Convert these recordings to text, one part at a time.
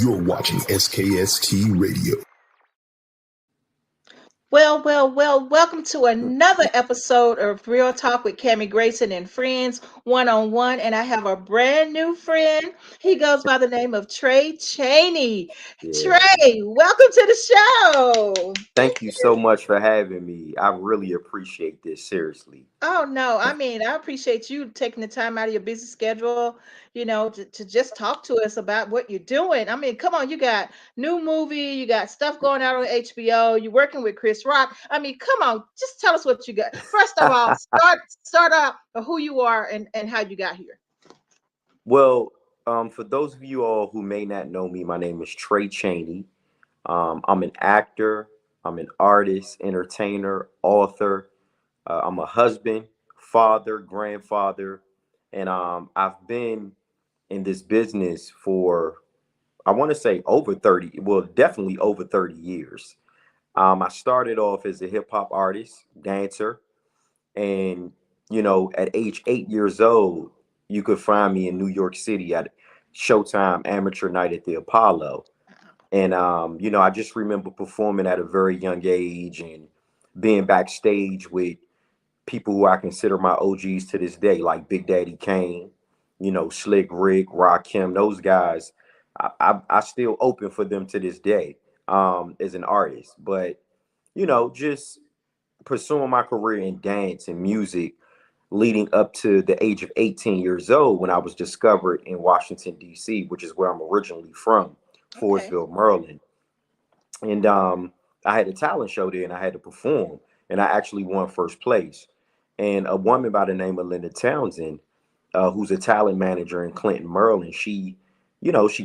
You're watching SKST Radio. Welcome to another episode of Real Talk with Cammie Grayson and Friends One on One. And I have a brand new friend. He goes by the name of Tray Chaney. Yeah. Trey, welcome to the show. Thank you so much for having me. I really appreciate this, seriously. Oh no, I mean, I appreciate you taking the time out of your busy schedule, to just talk to us about what you're doing. I mean, come on, you got new movie, you got stuff going out on HBO, you're working with Chris Rock. I mean, come on, just tell us what you got. First of all, start out who you are and how you got here. Well, for those of you all who may not know me, my name is Tray Chaney. I'm an actor, I'm an artist, entertainer, author. I'm a husband, father, grandfather, and I've been in this business for, I want to say over 30, well, definitely over 30 years. I started off as a hip hop artist, dancer, and at age 8 years old, you could find me in New York City at Showtime Amateur Night at the Apollo. And I just remember performing at a very young age and being backstage with people who I consider my OGs to this day, like Big Daddy Kane, Slick Rick, Rakim, those guys. I still open for them to this day as an artist. But, just pursuing my career in dance and music leading up to the age of 18 years old when I was discovered in Washington, D.C., which is where I'm originally from, Okay. Forestville, Maryland. And I had a talent show there and I had to perform. And I actually won first place. And a woman by the name of Linda Townsend, who's a talent manager in Clinton, Maryland, she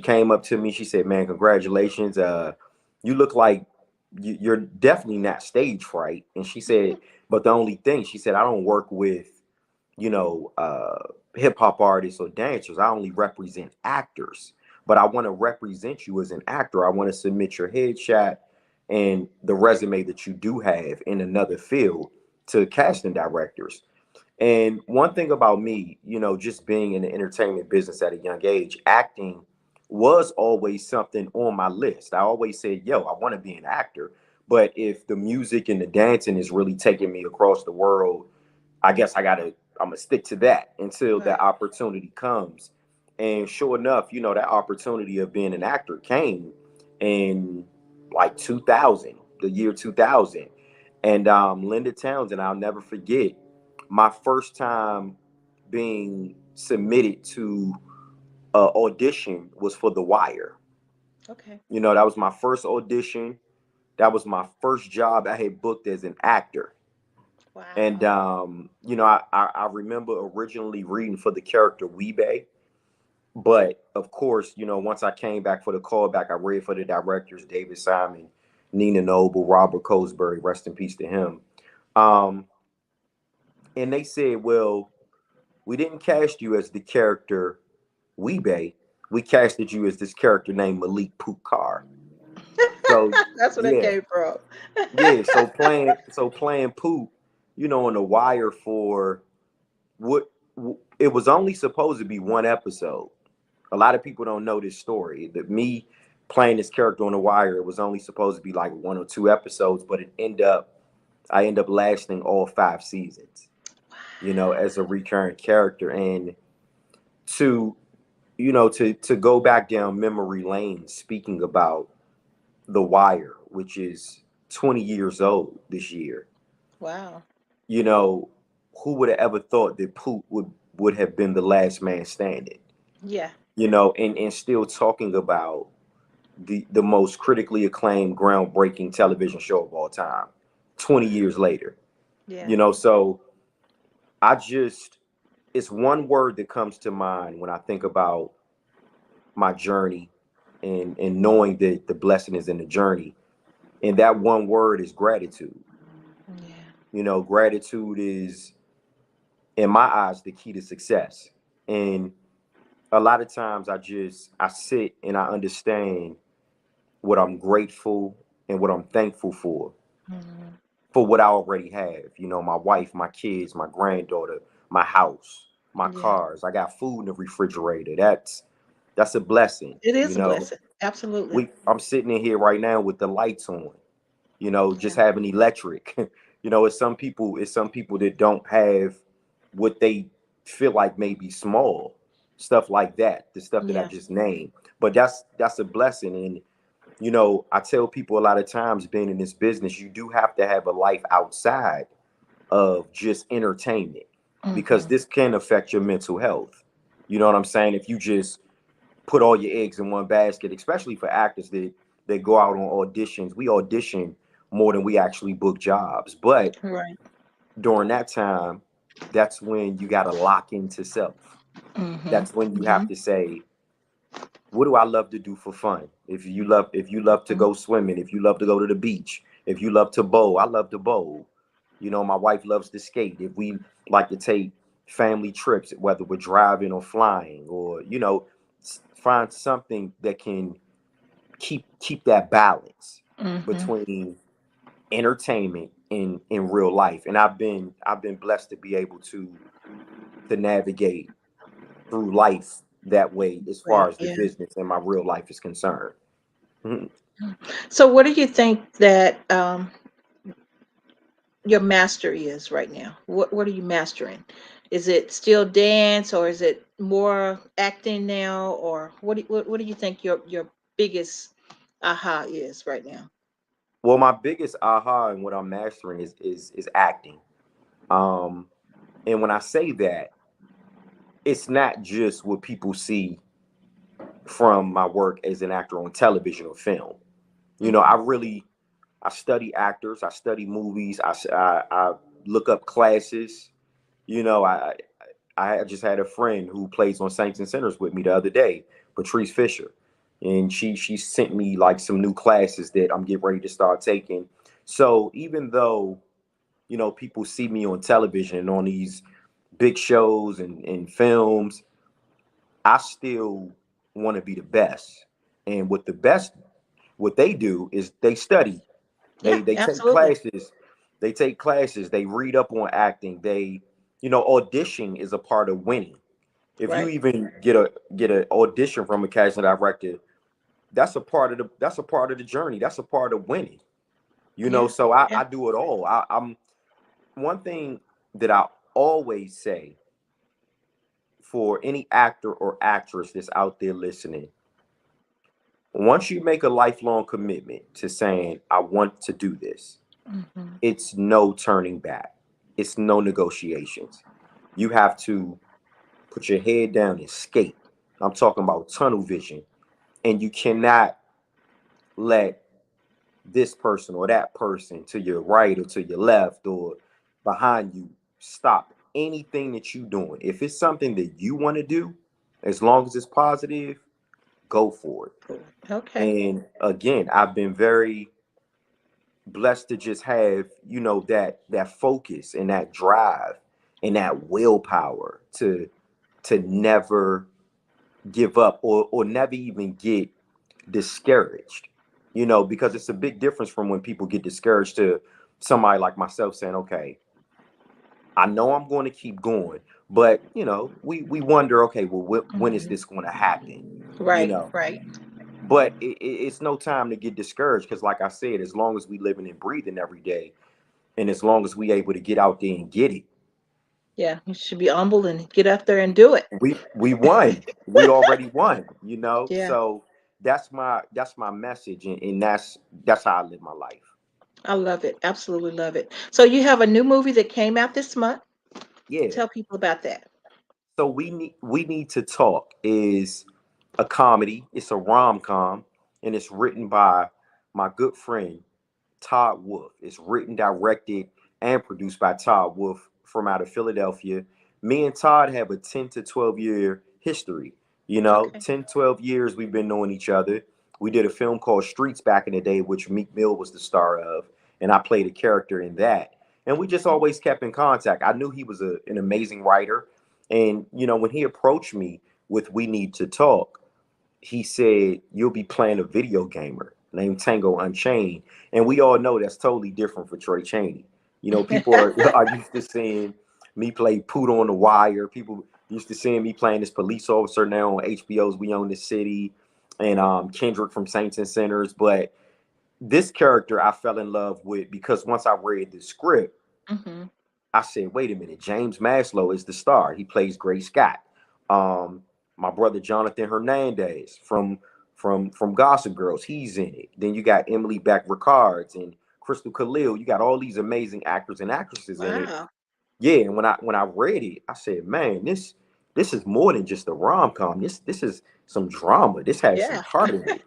came up to me. She said, "Man, congratulations. You look like you're definitely not stage fright." And she said, "But the only thing," she said, "I don't work with, you know, uh, hip hop artists or dancers. I only represent actors. But I want to represent you as an actor. I want to submit your headshot and the resume that you do have in another field to casting directors." And one thing about me, just being in the entertainment business at a young age, acting was always something on my list. I always said, "Yo, I want to be an actor." But if the music and the dancing is really taking me across the world, I guess I'm gonna stick to that until that Right. opportunity comes. And sure enough, that opportunity of being an actor came in like 2000, the year 2000. And Linda Townsend, I'll never forget my first time being submitted to audition was for The Wire. Okay. That was my first audition. That was my first job I had booked as an actor. And Wow. I remember originally reading for the character Weebay, but of course, once I came back for the callback, I read for the directors David Simon, Nina Noble, Robert Cosbury, rest in peace to him. Um, and they said, "Well, we didn't cast you as the character Weebay. We casted you as this character named Malik Poot Carr." So That's where that yeah, came from. yeah. So playing Poot, on the wire for what it was only supposed to be one episode. A lot of people don't know this story. That me playing this character on the wire, it was only supposed to be like one or two episodes, but I end up lasting all 5 seasons, as a recurring character. And to to go back down memory lane, speaking about The Wire, which is 20 years old this year, Wow. you know, who would have ever thought that Poot would have been the last man standing? Yeah. And still talking about the most critically acclaimed, groundbreaking television show of all time, 20 years later. Yeah. So I just it's one word that comes to mind when I think about my journey and knowing that the blessing is in the journey. And that one word is gratitude. Yeah. Gratitude is, in my eyes, the key to success. And a lot of times I sit and I understand what I'm grateful and what I'm thankful Mhm. for what I already have. My wife, my kids, my granddaughter, my house, my Yeah. cars. I got food in the refrigerator. That's a blessing, It you is a know. blessing. Absolutely. I'm sitting in here right now with the lights on, Yeah. just having electric. It's some people that don't have what they feel like may be small, stuff like that, the stuff that I Yeah. just named. But that's a blessing. And I tell people a lot of times, being in this business, you do have to have a life outside of just entertainment, because Hmm. this can affect your mental health. You know what I'm saying? If you just put all your eggs in one basket, especially for actors that go out on auditions. We audition more than we actually book jobs. But Right. during that time, that's when you got to lock into self. Hmm. That's when you Hmm. have to say, what do I love to do for fun? If you love to go swimming, if you love to go to the beach, if you love to bowl, I love to bowl. My wife loves to skate. If we like to take family trips, whether we're driving or flying, or find something that can keep that balance Hmm. between entertainment in real life. And I've been blessed to be able to navigate through life that way, as far Right. as the Yeah. business and my real life is concerned. Mhm. So, what do you think that your mastery is right now? What are you mastering? Is it still dance, or is it more acting now, or what do you think your biggest aha is right now? Well, my biggest aha and what I'm mastering is acting. Um, and when I say that, it's not just what people see from my work as an actor on television or film. Hmm. I study actors, I study movies, I look up classes. You know, I just had a friend who plays on Saints and Sinners with me the other day, Patrice Fisher, and she sent me like some new classes that I'm getting ready to start taking. So even though people see me on television and on these big shows and films, I still want to be the best. And what they do is they study. Yeah, They take absolutely. classes. They take classes. They read up on acting. Audition is a part of winning. If you Right. even get an audition from a casting director, that's a part of the journey. That's a part of winning. Yeah. So I, Yeah. I do it all. I'm one thing that I always say for any actor or actress that's out there listening: once you make a lifelong commitment to saying, I want to do this, Hmm. it's no turning back. It's no negotiations. You have to put your head down and skate. I'm talking about tunnel vision. And you cannot let this person or that person to your right or to your left or behind you stop anything that you're doing. If it's something that you want to do, as long as it's positive, go for it. Cool. Okay. And again, I've been very blessed to just have that focus and that drive and that willpower to never give up or never even get discouraged, because it's a big difference from when people get discouraged to somebody like myself saying, okay, I know I'm going to keep going, but we wonder, okay, well, when is Hmm. this going to happen, you Right. know Right. but it's no time to get discouraged, because like I said, as long as we living and breathing every day, and as long as we able to get out there and get it, Yeah. You should be humble and get out there and do it. we won. We already won, Yeah. so that's my message, and that's how I live my life. I love it. Absolutely love it. So you have a new movie that came out this month. Yeah. Tell people about that. So we need to talk is a comedy. It's a rom-com, and it's written by my good friend Todd Wolf. It's written, directed, and produced by Todd Wolf from out of Philadelphia. Me and Todd have a 10 to 12 year history. Okay. 10, 12 years we've been knowing each other. We did a film called Streets back in the day, which Meek Mill was the star of, and I played a character in that. And we just Okay. always kept in contact. I knew he was an amazing writer. And, when he approached me with We Need to Talk, he said, you'll be playing a video gamer named Tango Unchained. And we all know that's totally different for Tray Chaney. People are used to seeing me play Poot on the Wire. People used to seeing me playing this police officer now on HBO's We Own the City. and Kendrick from Saints and Sinners. But this character I fell in love with because once I read the script, Mm-hmm. I said, wait a minute, James Maslow is the star. He plays Gray Scott. Um, my brother Jonathan Hernandez from Gossip Girls, he's in it. Then you got Emily Beck Rickards and Crystal Khalil. You got all these amazing actors and actresses in it. Wow. Yeah, and when I read it, I said, man, this is more than just a rom-com. This is some drama. This has some Yeah. heart in it.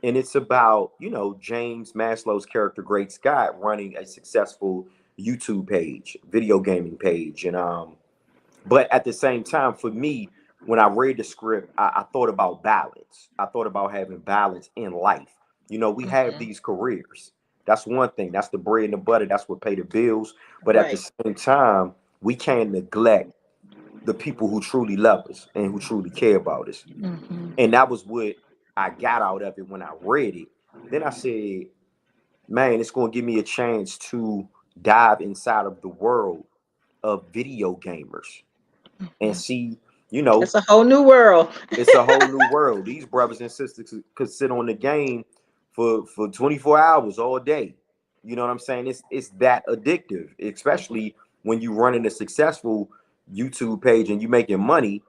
And it's about, James Maslow's character Great Scott running a successful YouTube page, video gaming page. And but at the same time, for me, when I read the script, I thought about balance. I thought about having balance in life. We have Mm-hmm. these careers. That's one thing. That's the bread and the butter. That's what pay the bills. But at the Right. same time, we can't neglect the people who truly love us and who truly care about us. Mm-hmm. And that was what I got out of it when I read it. Then I said, man, it's going to give me a chance to dive inside of the world of video gamers and Mm-hmm. see, It's a whole new world. it's a whole new world. These brothers and sisters could sit on the game for 24 hours all day. You know what I'm saying? It's that addictive, especially when you running a successful YouTube page and you making money.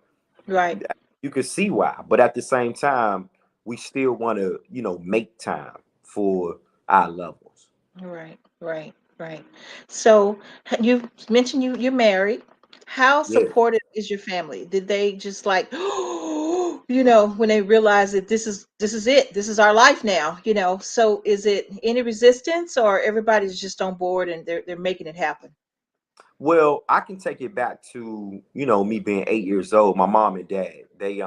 Right. You can see why. But at the same time, we still want to, make time for our loved ones. Right. Right. Right. So you mentioned you're married. How Yeah. supportive is your family? Did they just like, when they realize that this is it, this is our life now, So is it any resistance, or everybody's just on board and they're making it happen? Well, I can take it back to, me being 8 years old. My mom and dad, they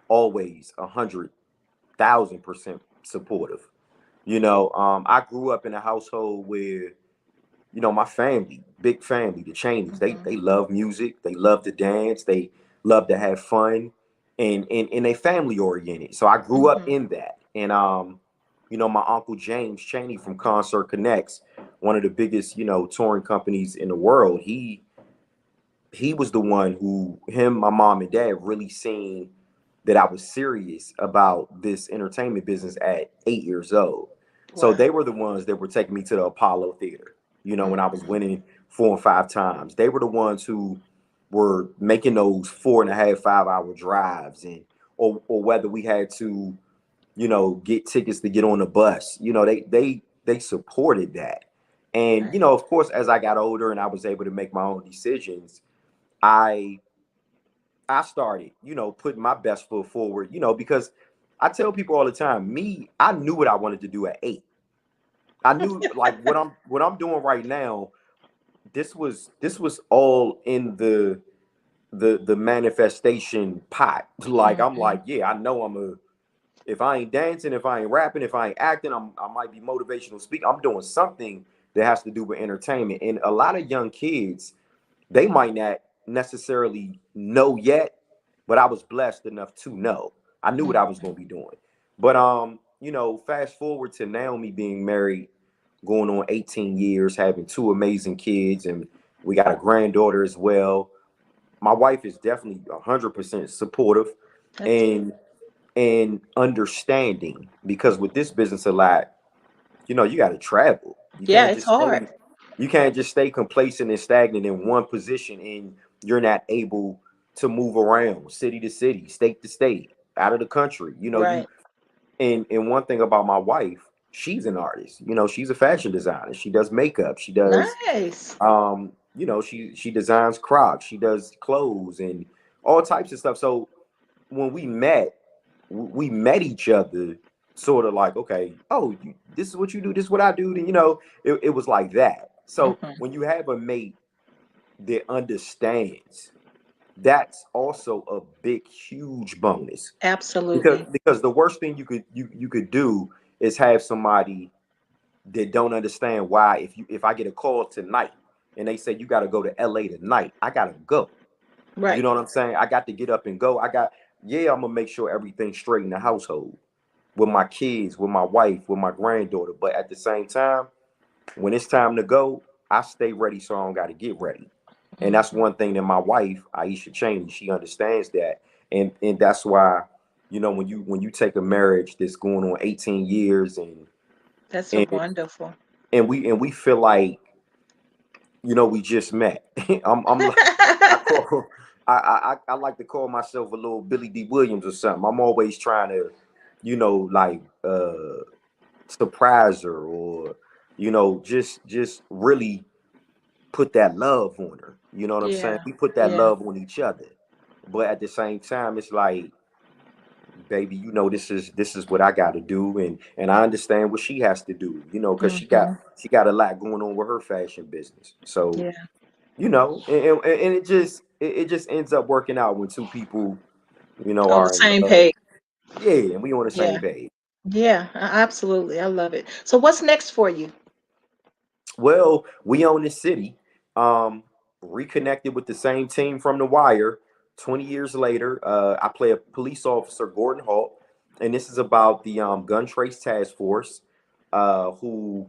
always 100,000% supportive. I grew up in a household where, my family, big family, the Cheneys, Hmm. they love music, they love to dance, they love to have fun, and they family oriented. So I grew up Hmm. in that. And my uncle James Cheney from Concert Connects, one of the biggest, touring companies in the world, he was the one who my mom and dad really seen that I was serious about this entertainment business at 8 years old. So they Wow. were the ones that were taking me to the Apollo Theater, when I was Hmm. winning 4 and 5 times. They were the ones who were making those 4.5, 5 hour drives, and or whether we had to, get tickets to get on the bus. They supported that. And, Right. of course, as I got older and I was able to make my own decisions, I started, putting my best foot forward, because I tell people all the time, I knew what I wanted to do at 8. I knew like what I'm doing right now. This was all in the manifestation pot. Like I'm Hmm. like, yeah, I know if I ain't dancing, if I ain't rapping, if I ain't acting, I might be motivational speaking. I'm doing something that has to do with entertainment. And a lot of young kids, they might not necessarily know yet, but I was blessed enough to know. I knew what I was going to be doing. But fast forward to now, me being married, going on 18 years, having two amazing kids, and we got a granddaughter as well. My wife is definitely 100% supportive That's good. and understanding, because with this business a lot, you got to travel. You Yeah, can't it's just hard. stay complacent and stagnant in one position, and you're not able to move around city to city, state to state, out of the country. You Right. and one thing about my wife, she's an artist. She's a fashion designer. She does makeup. She does Nice. she designs Crocs. She does clothes and all types of stuff. So when we met each other sort of like, okay, oh, this is what you do, this is what I do. And it was like that. So Hmm. when you have a mate that understands, that's also a big, huge bonus. because Absolutely. because the worst thing you could do is have somebody that don't understand why, if I get a call tonight and they say you got to go to LA tonight, I gotta go. You Right. know what I'm saying? I got to get up and go. I'm gonna make sure everything's straight in the household with my kids, with my wife, with my granddaughter. But at the same time, when it's time to go, I stay ready so I don't got to get ready. And that's Hmm. one thing that my wife, Aisha Cheney, she understands that. And that's why, you know, when you take a marriage that's going on 18 years That's so and wonderful. we feel like, you know, we just met. I'm like, I call I like to call myself a little Billy D. Williams or something. I'm always trying to, you know, like surprise her, or, you know, just really put that love on her. You know what I'm saying? Yeah. We put that Yeah. love on each other. But at the same time, it's like, baby, you know, this is what I got to do, and I understand what she has to do, you know, because Hmm. she got a lot going on with her fashion business. So, Yeah. you know, and it just ends up working out when two people, you know, On the are in same love. page. Yeah, and we on the Yeah. same page. Yeah. Absolutely. I love it. So what's next for you? Well, we own this city. Um, Reconnected with the same team from The Wire. 20 years later, I play a police officer, Gordon Hall, and this is about the Gun Trace Task Force, who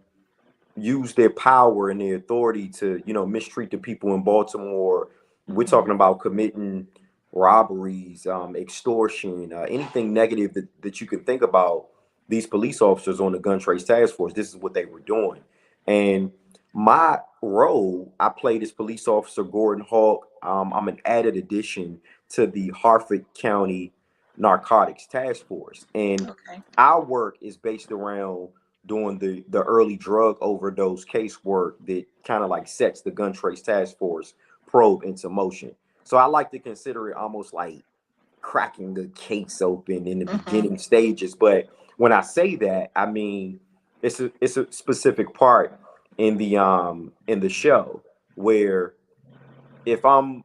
use their power and their authority to, you know, mistreat the people in Baltimore. We're Hmm. talking about committing robberies, extortion, anything negative that you can think about. These police officers on the Gun Trace Task Force, this is what they were doing. And my role, I played as police officer Gordon Hawk. I'm an added addition to the Harford County Narcotics Task Force. And Okay. our work is based around doing the early drug overdose casework that kind of like sets the Gun Trace Task Force probe into motion. So I like to consider it almost like cracking the case open in the Hmm. beginning stages. But when I say that, I mean it's a specific part in the show where if I'm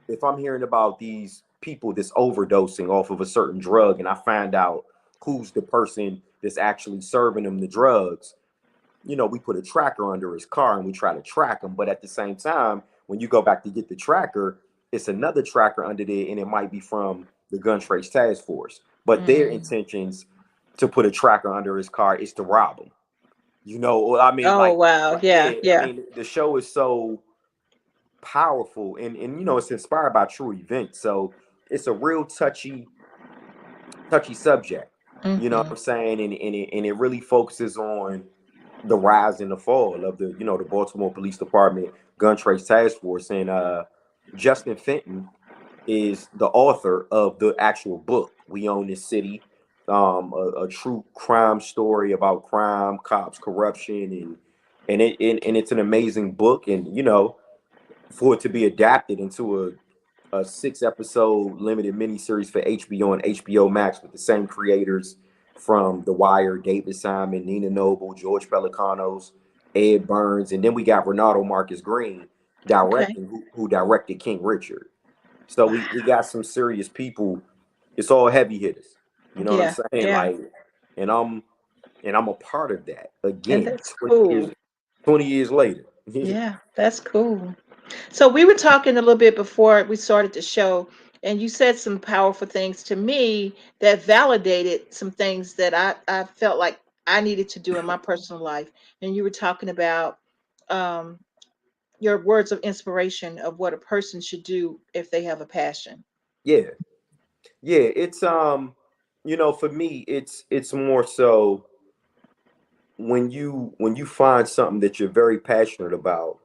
if I'm hearing about these people that's overdosing off of a certain drug and I find out who's the person that's actually serving them the drugs, you know, we put a tracker under his car and we try to track him. But at the same time, when you go back to get the tracker, it's another tracker under there, and it might be from the Gun Trace Task Force. But their Mm. intentions to put a tracker under his car is to rob him. You know, or I mean, Oh wow. Yeah. yeah, I Yeah. mean, the show is so powerful, and you know, it's inspired by true events. So it's a real touchy subject. You know what Hmm. I'm saying? And it really focuses on the rise and the fall of the, you know, the Baltimore Police Department Gun Trace Task Force. And Justin Fenton is the author of the actual book, We Own This City, a true crime story about crime, cops, corruption, and it's an amazing book. And you know, for it to be adapted into a 6 episode limited miniseries for HBO and HBO Max with the same creators from The Wire, David Simon, Nina Noble, George Pelicanos, Ed Burns, and then we got Renato Marcus Green Okay. directing, who directed King Richard. So we got some serious people. It's all heavy hitters. You know what I'm Yeah. saying? Yeah. Like, and I'm and I'm a part of that And again. that's 20 cool. years 20 years later. Yeah. That's cool. So we were talking a little bit before we started the show, and you said some powerful things to me that validated some things that I felt like I needed to do in my personal life. And you were talking about um, your words of inspiration of what a person should do if they have a passion. Yeah. Yeah, it's you know, for me, it's more so when you find something that you're very passionate about.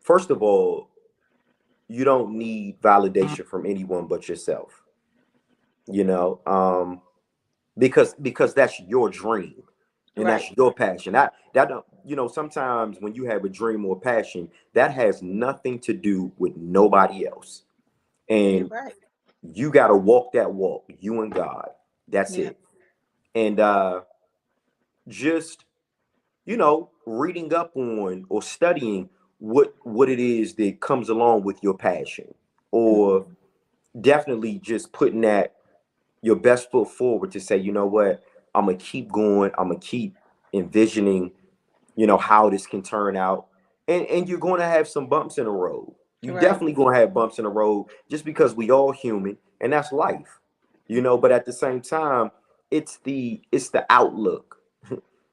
First of all, you don't need validation from anyone but yourself. You know, because that's your dream and Right. that's your passion. That don't, you know, sometimes when you have a dream or passion, that has nothing to do with nobody else. You're And right. you got to walk that walk, you and God. That's Yeah. it. And just, you know, reading up on or studying what it is that comes along with your passion, or Mhm. definitely just putting that your best foot forward to say, you know what, I'm gonna keep going, I'm gonna keep envisioning, you know, how this can turn out. And you're going to have some bumps in the road. You Right. definitely going to have bumps in the road, just because we all human, and that's life. You know, but at the same time, it's the outlook.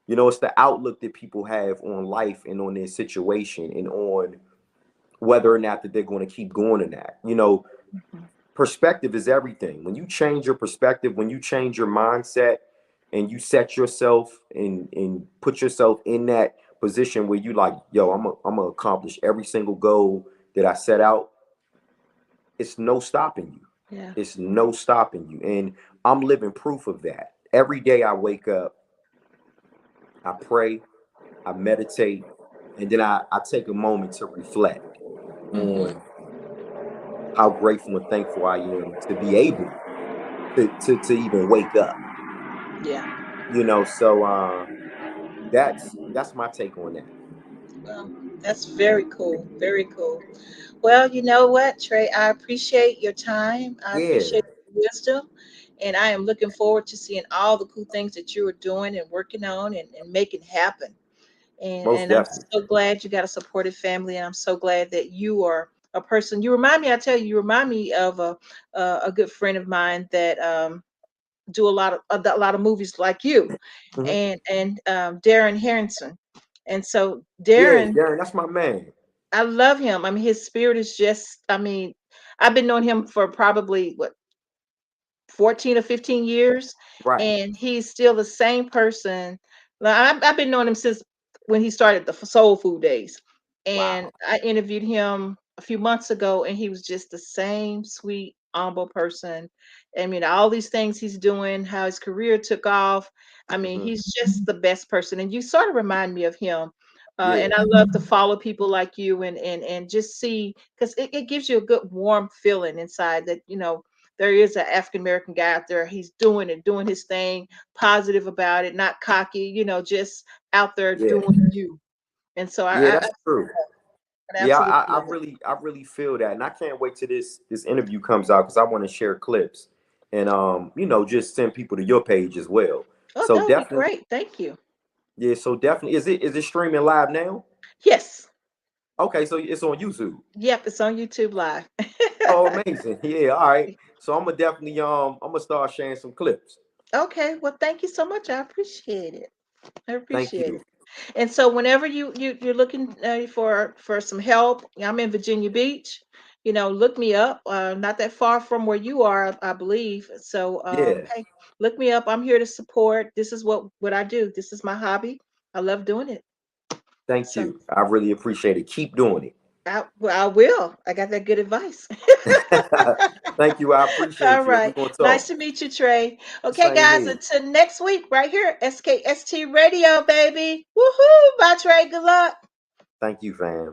You know, it's the outlook that people have on life and on their situation and on whether or not that they're going to keep going in that. You know, Mhm. perspective is everything. When you change your perspective, when you change your mindset, and you set yourself and put yourself in that position where you like, yo, I'm gonna accomplish every single goal that I set out. It's no stopping you. Yeah. It's no stopping you. And I'm living proof of that. Every day I wake up, I pray, I meditate, and then I take a moment to reflect on how grateful and thankful I am to be able to even wake up. Yeah. So that's my take on that. Well, that's very cool. Very cool. Well, you know what, Trey? I appreciate your time. I Yeah, appreciate your wisdom. And I am looking forward to seeing all the cool things that you are doing and working on and making happen. most And I'm definitely. so glad you got a supportive family. And I'm so glad that you are a person. You remind me, I tell you, you remind me of a good friend of mine that do a lot of movies like you, Mhm. and Darren Harrison. And so Yeah, Darren, Darren, that's my man. I love him. I mean, his spirit is just, I mean, I've been knowing him for probably what 14 or 15 years, Right. and he's still the same person. Like, I've been knowing him since when he started the Soul Food Days, and Wow. I interviewed him a few months ago, and he was just the same sweet, humble person. I mean, all these things he's doing, how his career took off. I mean, Hmm. he's just the best person, and you sort of remind me of him. Yeah, And I love to follow people like you and just see because it gives you a good warm feeling inside that there is an African American guy out there. He's doing his thing, positive about it, not cocky, just out there yeah, doing you. And so yeah. That's true. I Yeah, absolutely I love it. really feel that, and I can't wait till this interview comes out because I want to share clips and just send people to your page as well. Oh, So that would be definitely, great. Thank you. yeah. So definitely, is it streaming live now? Yes. Okay, so it's on YouTube. Yep, it's on YouTube Live. Oh, amazing. Yeah. All right. So I'm gonna start sharing some clips. Okay. Well, thank you so much. I appreciate it. I Thank appreciate you. it. And so whenever you're looking for some help, I'm in Virginia Beach. Look me up. Not that far from where you are, I believe. So Yeah. hey, look me up. I'm here to support. This is what I do. This is my hobby. I love doing it. Thank So you. I really appreciate it. Keep doing I will. I got that good advice. it. Thank you. I All appreciate you. We're right. gonna Nice talk. to meet you, Trey. Okay, Same guys, here. until next week, right here, SKST Radio, baby. Woohoo! Bye, Trey. Good luck. Thank you, fam.